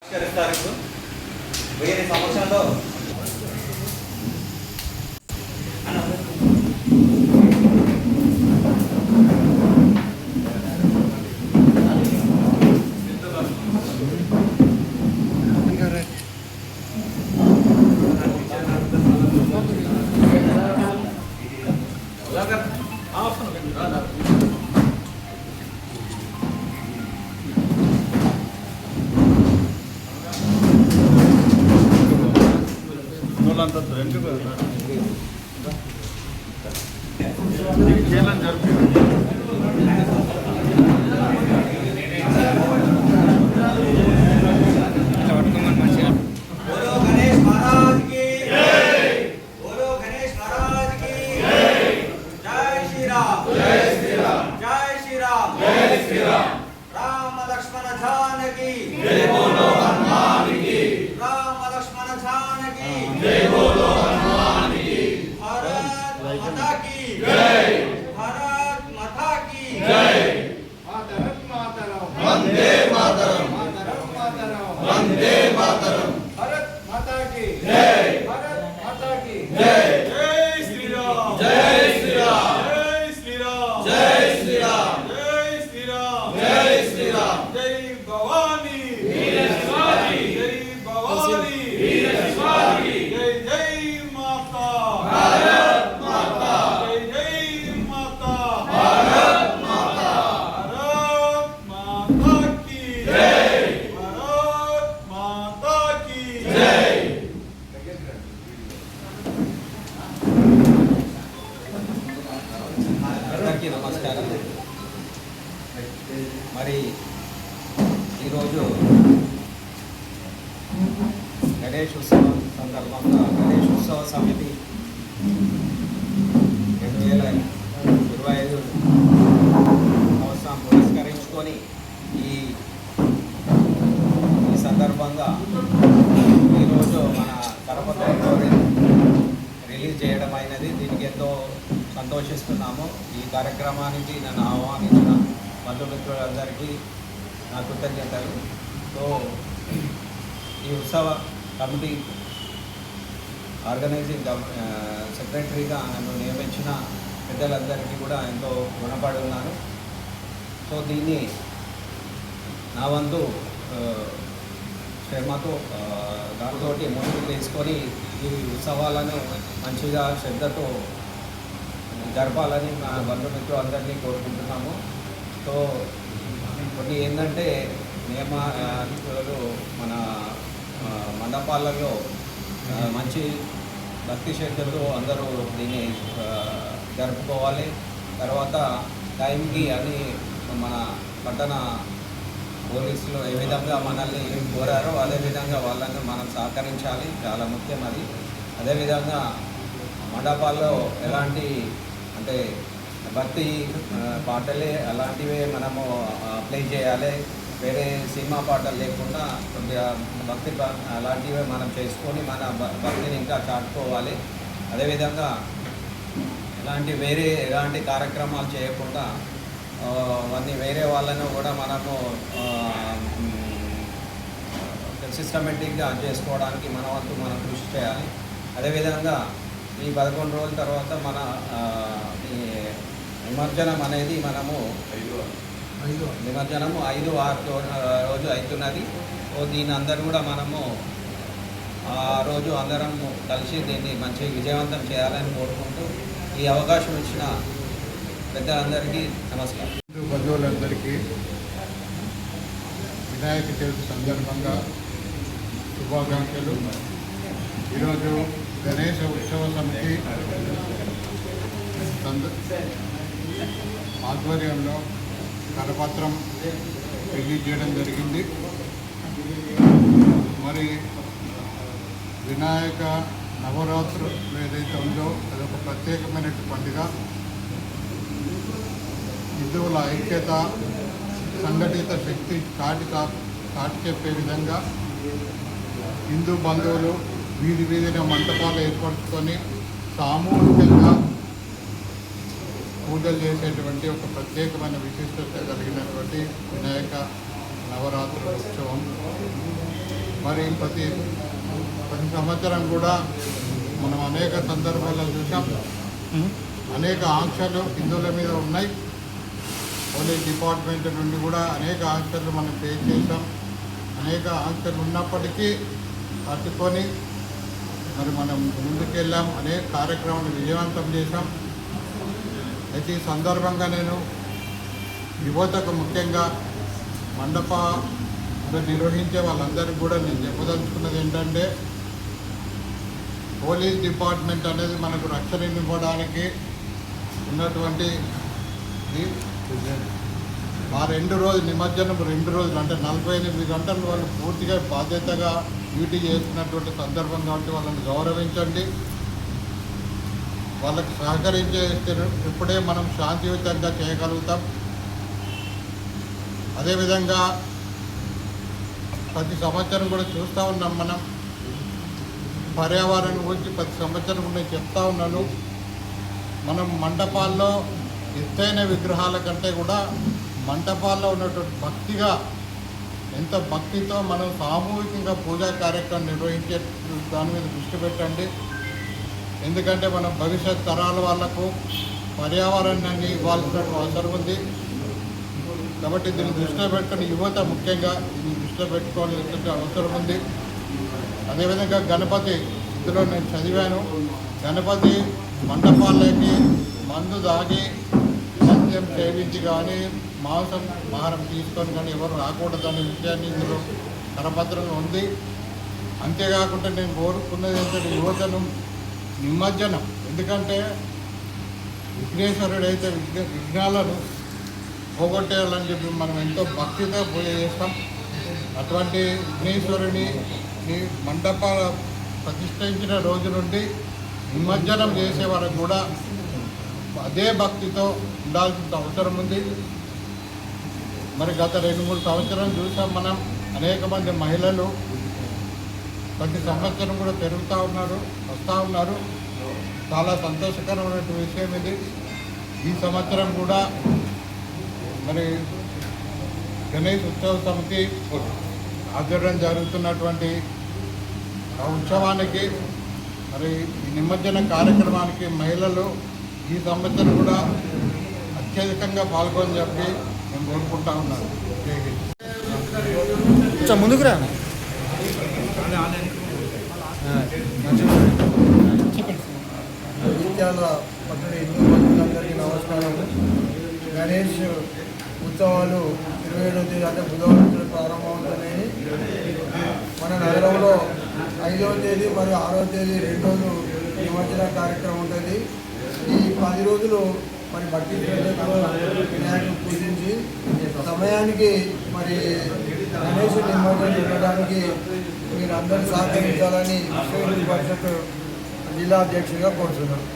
ఇప్పుడు 1000 సంవత్సరాల్లో राम लक्ष्मण जानकी जय बोलो हनुमान की। राम लक्ष्मण जानकी जय बोलो हनुमान की। भारत माता की जय। भारत माता की जय। मातरम मातरम वंदे मातरम। मातरम मातरम वंदे मातरम। भारत माता की जय। भारत माता की जय। जय श्री राम। जय श्री राम। जय श्री राम। जय श्री राम। जय श्री राम। जय श्री राम। जय भवानी वीर शिवाजी। जय भवानी वीर शिवाजी। जय जय माता भारत माता। जय जय माता भारत माता। भारत माता की जय। भारत माता की जय। అందరికీ నమస్కారం। మరి ఈరోజు గణేష్ ఉత్సవం సందర్భంగా గణేష్ ఉత్సవ సమితి 2025 సంవత్సరం పురస్కరించుకొని ఈ సందర్భంగా ఈరోజు మన కరపత్రంలో రిలీజ్ చేయడం అయినది। దీనికి ఎంతో సంతోషిస్తున్నాము। ఈ కార్యక్రమానికి నన్ను ఆహ్వానించిన బంధుమిత్రులందరికీ నా కృతజ్ఞతలు। సో ఈ ఉత్సవ కమిటీ ఆర్గనైజింగ్ సెక్రటరీగా నన్ను నియమించిన పెద్దలందరికీ కూడా ఎంతో రుణపడి ఉన్నాను। సో దీన్ని నా వంతు శ్రమతో దాంతో ముందుకు తీసుకొని ఈ ఉత్సవాలను మంచిగా శ్రద్ధతో జరపాలని మా బంధుమిత్రులు అందరినీ కోరుకుంటున్నాము। సో కొన్ని ఏంటంటే నియమాలు మన మండపాలలో మంచి భక్తి శ్రద్ధతో అందరూ దీన్ని జరుపుకోవాలి। తర్వాత టైంకి అని మన పట్టణ పోలీసులు ఏ విధంగా మనల్ని కోరారో అదేవిధంగా వాళ్ళని మనం సహకరించాలి, చాలా ముఖ్యం అది। అదేవిధంగా మండపాల్లో ఎలాంటి అంటే భక్తి పాటలే అలాంటివే మనము ప్లే చేయాలి, వేరే సినిమా పాటలు లేకుండా కొద్దిగా భక్తి అలాంటివే మనం చేసుకొని మన భక్తిని ఇంకా చాటుకోవాలి। అదేవిధంగా ఎలాంటి కార్యక్రమాలు చేయకుండా అవన్నీ వేరే వాళ్ళను కూడా మనము సిస్టమేటిక్గా చేసుకోవడానికి మన వంతు మనం కృషి చేయాలి। అదేవిధంగా ఈ 11 రోజుల తర్వాత మన ఈ నిమజ్జనం అనేది మనము నిమజ్జనము 5-6 రోజు అవుతున్నది। దీని అందరూ కూడా మనము ఆ రోజు అందరం కలిసి దీన్ని మంచి విజయవంతం చేయాలని కోరుకుంటూ ఈ అవకాశం ఇచ్చిన పెద్దలందరికీ నమస్కారం। బంధువులందరికీ వినాయక చవితి సందర్భంగా శుభాకాంక్షలు। ఈరోజు గణేశ ఉత్సవ సమితి ఆధ్వర్యంలో కరపత్రం రిలీజ్ చేయడం జరిగింది। మరి వినాయక నవరాత్రులు ఏదైతే ఉందో అదొక ప్రత్యేకమైన పండుగ। హిందువుల ఐక్యత, సంఘటిత శక్తి చాటి చెప్పే విధంగా హిందూ బంధువులు వీధిన మంటపాలు ఏర్పరచుకొని సామూహికంగా పూజలు చేసేటువంటి ఒక ప్రత్యేకమైన విశిష్టత కలిగినటువంటి వినాయక నవరాత్రుల ఉత్సవం మరి ప్రతి సంవత్సరం కూడా మనం అనేక సందర్భాల్లో చూసాం. అనేక ఆంక్షలు హిందువుల మీద ఉన్నాయి. పోలీస్ డిపార్ట్మెంట్ నుండి కూడా అనేక ఆంక్షలు మనం ఫేస్ చేసాం. అనేక ఆంక్షలు ఉన్నప్పటికీ తట్టుకొని మరి మనం ముందుకెళ్ళాం. అనేక కార్యక్రమాలు విజయవంతం చేశాం. అయితే ఈ సందర్భంగా నేను యువతకు ముఖ్యంగా మండపాలు నిర్వహించే వాళ్ళందరికీ కూడా నేను చెప్పదలుచుకున్నది ఏంటంటే, పోలీస్ డిపార్ట్మెంట్ అనేది మనకు రక్షణ ఇవ్వడానికి ఉన్నటువంటి ఆ 2 రోజులు నిమజ్జనం 2 రోజులు అంటే 48 గంటలు వాళ్ళు పూర్తిగా బాధ్యతగా డ్యూటీ చేస్తున్నటువంటి సందర్భం కాబట్టి వాళ్ళని గౌరవించండి. వాళ్ళకి సహకరించే ఇప్పుడే మనం శాంతియుతంగా చేయగలుగుతాం. అదేవిధంగా ప్రతి సంవత్సరం కూడా చూస్తూ ఉన్నాం. మనం పర్యావరణం గురించి ప్రతి సంవత్సరం కూడా చెప్తా ఉన్నాను. మనం మండపాల్లో ఎత్తైన విగ్రహాల కంటే కూడా మంటపాల్లో ఉన్నటువంటి భక్తిగా ఎంత భక్తితో మనం సామూహికంగా పూజా కార్యక్రమం నిర్వహించే దాని మీద దృష్టి పెట్టండి. ఎందుకంటే మనం భవిష్యత్ తరాల వాళ్లకు పర్యావరణాన్ని ఇవ్వాల్సిన అవసరం ఉంది. కాబట్టి దీన్ని దృష్టిలో పెట్టుకుని యువత ముఖ్యంగా దీన్ని దృష్టిలో పెట్టుకోవాల్సిన అవసరం ఉంది. అదేవిధంగా గణపతి, ఇందులో నేను చదివాను, గణపతి మండపాలకి మందు దాగి మద్యం సేవించి కానీ మాంసం ఆహారం తీసుకొని కానీ ఎవరు రాకూడదనే విషయాన్ని ఇందులో కరపత్రంలో ఉంది. అంతేకాకుండా నేను కోరుకున్నది ఏంటంటే యువతను నిమజ్జనం, ఎందుకంటే విఘ్నేశ్వరుడు అయితే విఘ్నాలను పోగొట్టేయాలని చెప్పి మనం ఎంతో భక్తితో పూజ చేస్తాం. అటువంటి విఘ్నేశ్వరుని మండపాల ప్రతిష్ఠించిన రోజు నుండి నిమజ్జనం చేసే వరకు కూడా అదే భక్తితో ఉండాల్సిన అవసరం ఉంది. మరి గత 2-3 సంవత్సరాలు చూసాం మనం, అనేక మంది మహిళలు ప్రతి సంవత్సరం కూడా పెరుగుతూ ఉన్నారు, వస్తూ ఉన్నారు. చాలా సంతోషకరమైన విషయం ఇది. ఈ సంవత్సరం కూడా మరి గణేష్ ఉత్సవ సమితి ఆధ్వర్యం జరుగుతున్నటువంటి ఆ ఉత్సవానికి మరి ఈ నిమజ్జన కార్యక్రమానికి మహిళలు ఈ సంవత్సరం కూడా అత్యధికంగా పాల్గొని చెప్పి నేను కోరుకుంటా ఉన్నాను. ముందుకు రా. జగిత్యాల పట్టణ హిందూ బంధువులందరికీ నమస్కారం. గణేష్ ఉత్సవాలు 27వ తేదీ అంటే బుధవారం ప్రారంభమవుతున్నాయి. మన నగరంలో 5వ తేదీ మరియు 6వ తేదీ 2 రోజులు నిమజ్జన కార్యక్రమం ఉంటుంది. ఈ 10 రోజులు మరి భక్తి శ్రద్ధతో వినాయకుడు పూజించి సమయానికి మరి గణేష్ నిమజ్జనం చేయడానికి మీరు అందరూ సహకరించాలని విశ్వ హిందూ పరిషత్ జిల్లా అధ్యక్షుడిగా కోరుతున్నాను.